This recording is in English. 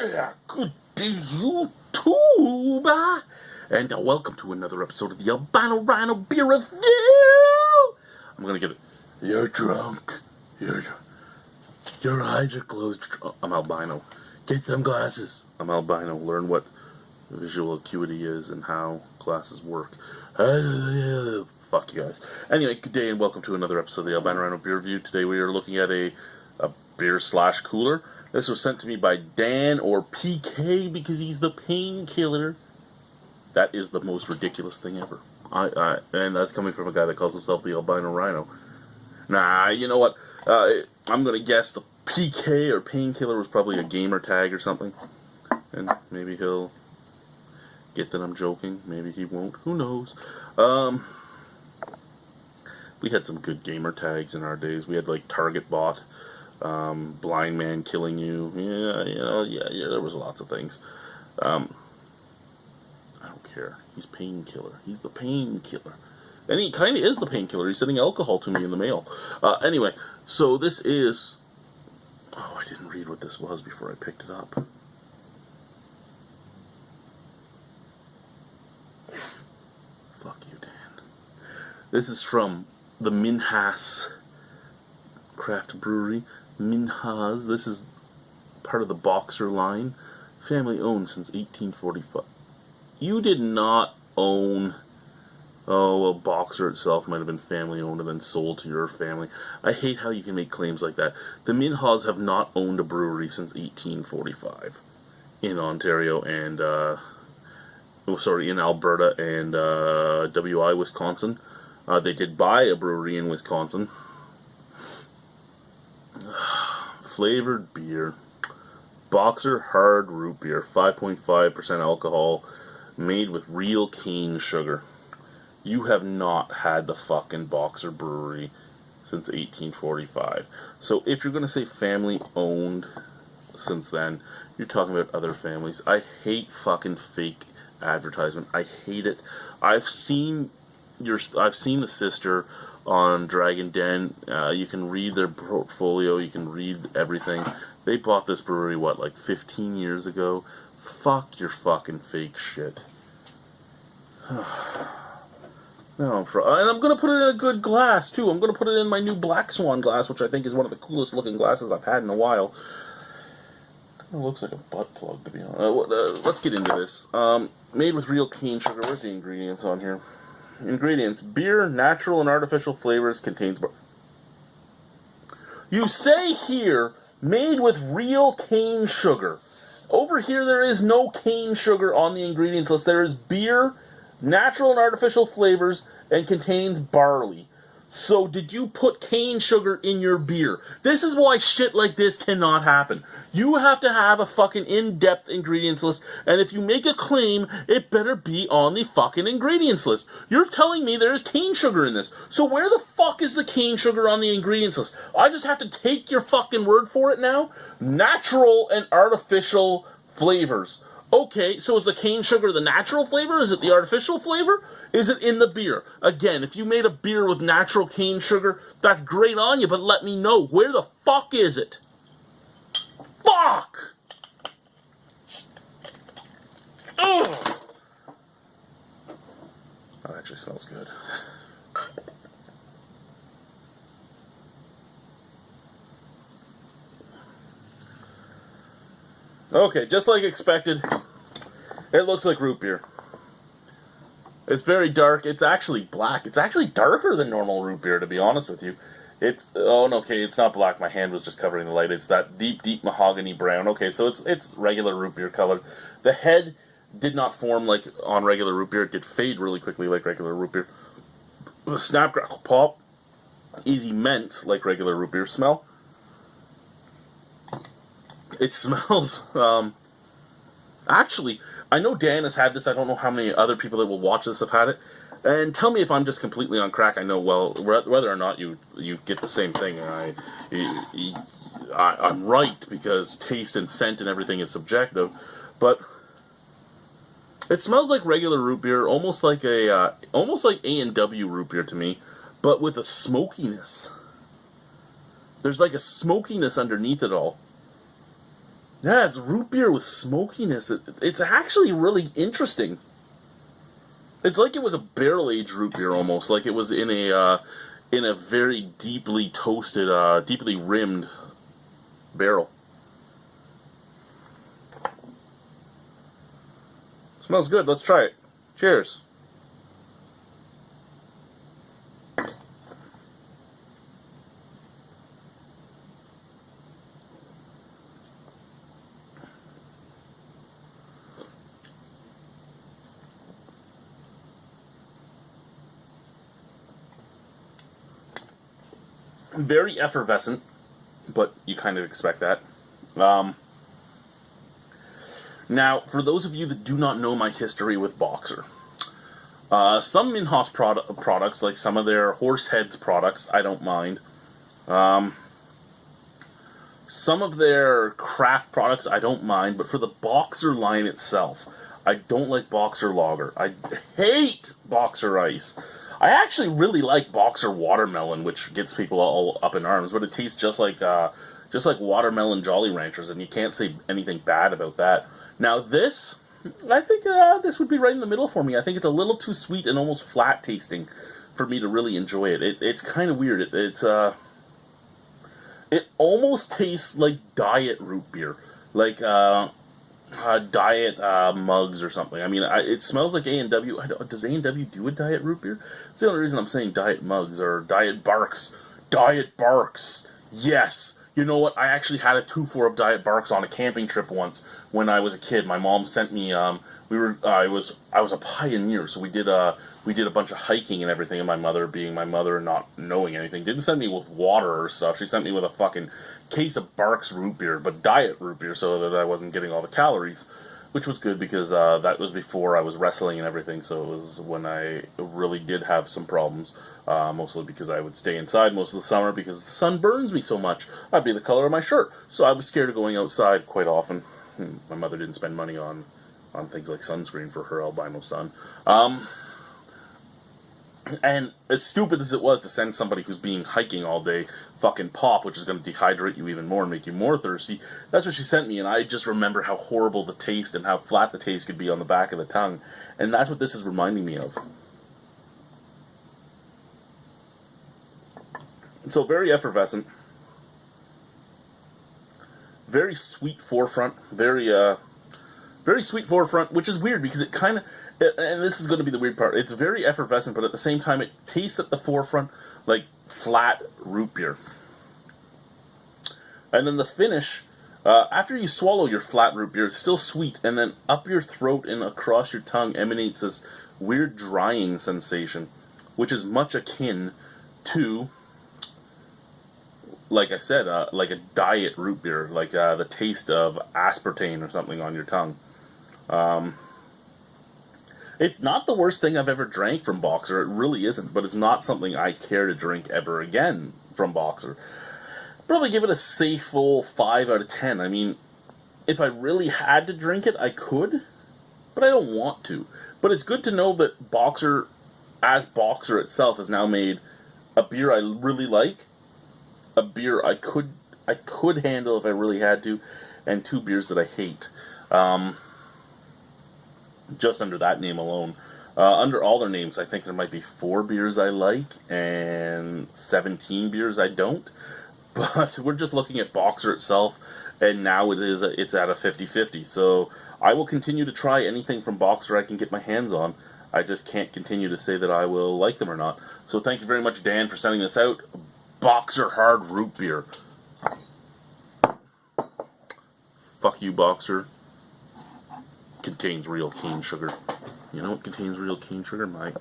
Yeah, good day, YouTube, and welcome to another episode of the Albino Rhino beer review. I'm gonna get it. You're drunk. Your eyes are closed. I'm albino. Get some glasses. I'm albino. Learn what visual acuity is and how glasses work. Fuck you guys. Anyway, good day and welcome to another episode of the Albino Rhino beer review. Today we are looking at a beer slash cooler. This was sent to me by Dan, or PK, because he's the painkiller. That is the most ridiculous thing ever. And that's coming from a guy that calls himself the Albino Rhino. Nah, you know what? I'm going to guess the PK or painkiller was probably a gamer tag or something. And maybe he'll get that I'm joking. Maybe he won't. Who knows? We had some good gamer tags in our days. We had like Target Bot. Blind man killing you. Yeah, there was lots of things. I don't care. He's painkiller. He's the painkiller. And he kind of is the painkiller. He's sending alcohol to me in the mail. Anyway, so this is... Oh, I didn't read what this was before I picked it up. Fuck you, Dan. This is from the Minhas Craft Brewery. Minhas. This is part of the Boxer line. Family owned since 1845. You did not own... Oh, well, Boxer itself might have been family owned and then sold to your family. I hate how you can make claims like that. The Minhas have not owned a brewery since 1845 in Ontario and, in Alberta and WI, Wisconsin. They did buy a brewery in Wisconsin. Flavored beer. Boxer hard root beer. 5.5% alcohol. Made with real cane sugar. You have not had the fucking Boxer brewery since 1845. So if you're going to say family owned since then, you're talking about other families. I hate fucking fake advertisement. I hate it. I've seen the sister on Dragon Den. You can read their portfolio. You can read everything. They bought this brewery, what, like 15 years ago? Fuck your fucking fake shit. No, and I'm going to put it in a good glass, too. I'm going to put it in my new Black Swan glass, which I think is one of the coolest looking glasses I've had in a while. It looks like a butt plug, to be honest. Let's get into this. Made with real cane sugar. Where's the ingredients on here? Ingredients: beer, natural and artificial flavors, contains... You say here, made with real cane sugar. Over here, there is no cane sugar on the ingredients list. There is beer, natural and artificial flavors, and contains barley. So, did you put cane sugar in your beer? This is why shit like this cannot happen. You have to have a fucking in-depth ingredients list, and if you make a claim, it better be on the fucking ingredients list. You're telling me there is cane sugar in this. So where the fuck is the cane sugar on the ingredients list? I just have to take your fucking word for it now? Natural and artificial flavors. Okay, so is the cane sugar the natural flavor? Is it the artificial flavor? Is it in the beer? Again, if you made a beer with natural cane sugar, that's great on you, but let me know. Where the fuck is it? Fuck! Ugh! That actually smells good. Okay, just like expected, it looks like root beer. It's very dark. It's actually black. It's actually darker than normal root beer, to be honest with you. Okay, it's not black. My hand was just covering the light. It's that deep mahogany brown. Okay, so it's regular root beer color. The head did not form like on regular root beer. It did fade really quickly like regular root beer. The snap, crackle, pop, easy mint like regular root beer smell. It smells, actually, I know Dan has had this. I don't know how many other people that will watch this have had it. And tell me if I'm just completely on crack. I know, well, whether or not you get the same thing. I'm right, because taste and scent and everything is subjective. But it smells like regular root beer, almost like A&W root beer to me, but with a smokiness. There's like a smokiness underneath it all. Yeah, it's root beer with smokiness. It's actually really interesting. It's like it was a barrel-aged root beer almost, like it was in a very deeply toasted, deeply rimmed barrel. Smells good. Let's try it. Cheers. Very effervescent, but you kind of expect that. Now, for those of you that do not know my history with Boxer, some in-house products, like some of their Horseheads products, I don't mind. Some of their craft products, I don't mind, but for the Boxer line itself, I don't like Boxer Lager. I hate Boxer Ice. I actually really like Boxer Watermelon, which gets people all up in arms, but it tastes just like watermelon Jolly Ranchers, and you can't say anything bad about that. Now this, I think this would be right in the middle for me. I think it's a little too sweet and almost flat tasting for me to really enjoy it. It's kind of weird. It almost tastes like diet root beer, like diet mugs or something. I mean, it smells like A&W. Does A&W do a diet root beer? That's the only reason I'm saying diet mugs or diet Barks. Diet Barks. Yes. You know what? I actually had a 2-4 of Diet Barks on a camping trip once when I was a kid. My mom sent me. I was a pioneer, so we did a bunch of hiking and everything. And my mother, being my mother, and not knowing anything, didn't send me with water or stuff. She sent me with a fucking case of Barks root beer, but diet root beer, so that I wasn't getting all the calories, which was good because that was before I was wrestling and everything. So it was when I really did have some problems. Mostly because I would stay inside most of the summer because the sun burns me so much. I'd be the color of my shirt. So I was scared of going outside quite often. My mother didn't spend money on things like sunscreen for her albino son. And as stupid as it was to send somebody who's being hiking all day fucking pop, which is going to dehydrate you even more and make you more thirsty, that's what she sent me, and I just remember how horrible the taste and how flat the taste could be on the back of the tongue. And that's what this is reminding me of. So very effervescent, very sweet forefront, very sweet forefront, which is weird because it kind of, and this is going to be the weird part, it's very effervescent, but at the same time it tastes at the forefront like flat root beer. And then the finish, after you swallow your flat root beer, it's still sweet, and then up your throat and across your tongue emanates this weird drying sensation, which is much akin to, like I said, like a diet root beer, like the taste of aspartame or something on your tongue. It's not the worst thing I've ever drank from Boxer, it really isn't, but it's not something I care to drink ever again from Boxer. Probably give it a safe full 5 out of 10. I mean, if I really had to drink it, I could, but I don't want to. But it's good to know that Boxer, as Boxer itself, has now made a beer I really like, a beer I could handle if I really had to, and 2 beers that I hate. Just under that name alone. Under all their names, I think there might be 4 beers I like and 17 beers I don't. But we're just looking at Boxer itself, and now it's at a 50-50. So I will continue to try anything from Boxer I can get my hands on. I just can't continue to say that I will like them or not. So thank you very much, Dan, for sending this out. Boxer Hard Root Beer. Fuck you, Boxer. Contains real cane sugar. You know what contains real cane sugar? My